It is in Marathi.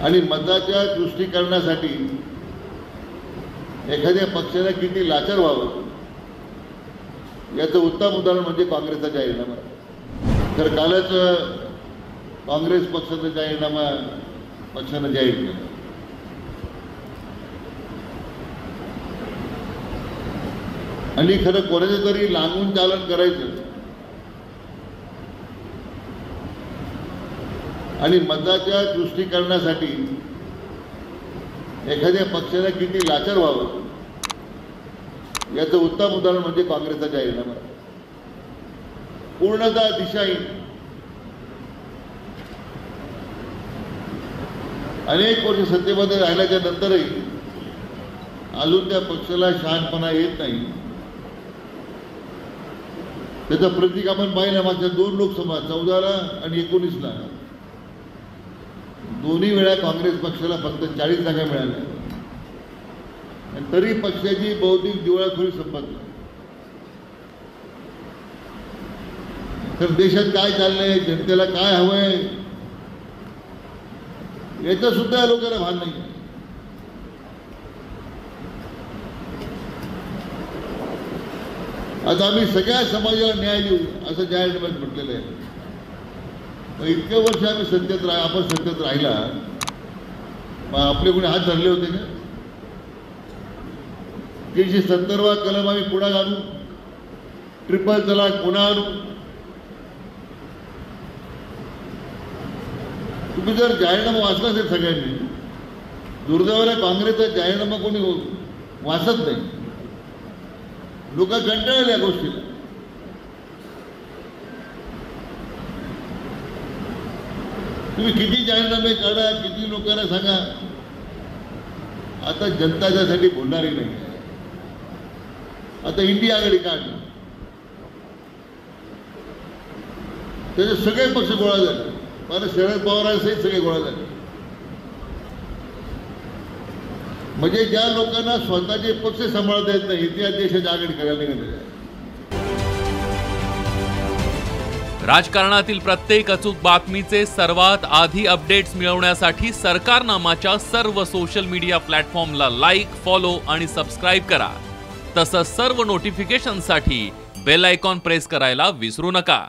आणि मताच्या तुष्टीकरणासाठी एखाद्या पक्षाला किती लाचार व्हावं याचं उत्तम उदाहरण म्हणजे काँग्रेसचा जाहीरनामा। तर कालच काँग्रेस पक्षाचा जाहीरनामा पक्षानं जाहीर केला आणि खरं कोणाचं तरी लागून चालन करायचं आणि मताच्या तुष्टीकरणासाठी एखाद्या पक्षाला किती लाचार व्हावं याचं उत्तम उदाहरण म्हणजे काँग्रेसचा जाहीरनामा। पूर्णतः दिशाहीन, अनेक वर्ष सत्तेमध्ये राहिल्याच्या नंतरही अजून त्या पक्षाला शहाणपणा येत नाही। त्याचं प्रतीक आपण पाहिलं मागच्या 2 लोकसभा 14ला आणि 19ला दोन्ही वेळा काँग्रेस पक्षाला फक्त 40 जागा मिळाल्या आणि तरी पक्षाची बौद्धिक दिवाळखोरी संपत नाही। तर देशात काय चाललंय, जनतेला काय हवंय याचं सुद्धा लोकांना भान नाही। आता आम्ही सगळ्या समाजाला न्याय देऊ असं जाहीरनाम्यात म्हटलेलं आहे। इतके वर्ष आम्ही सत्तेत आपण सत्तेत राहिला, आपले कोणी हात धरले होते का? 370वा कलम आम्ही पुढे आणू, ट्रिपल तलाक पुन्हा आणू। तुम्ही जर जाहीरनामा वाचला असेल सगळ्यांनी, दुर्दैवाला काँग्रेसचा जाहीरनामा कोणी वाचत नाही। लोक कंटाळले या गोष्टीला। तुम्ही किती जाहीरनामे काढा, किती लोकांना सांगा, आता जनता त्यासाठी बोलणारी नाही। आता इंडिया आघाडी काढली, त्याचे सगळे पक्ष गोळा झाले, मला शरद पवारांसहित सगळे गोळा झाले। म्हणजे ज्या लोकांना स्वतःचे पक्ष सांभाळता येत नाही त्या देशाची आघाडी करायला निघालेल्या आहे। राजकारणातील प्रत्येक अचूक बातमीचे सर्वात आधी अपडेट्स मिळवण्यासाठी सरकारनामाच्या सर्व सोशल मीडिया प्लॅटफॉर्मला लाईक, फॉलो आणि सबस्क्राईब करा। तसंच सर्व नोटिफिकेशनसाठी बेल आयकॉन प्रेस करायला विसरू नका।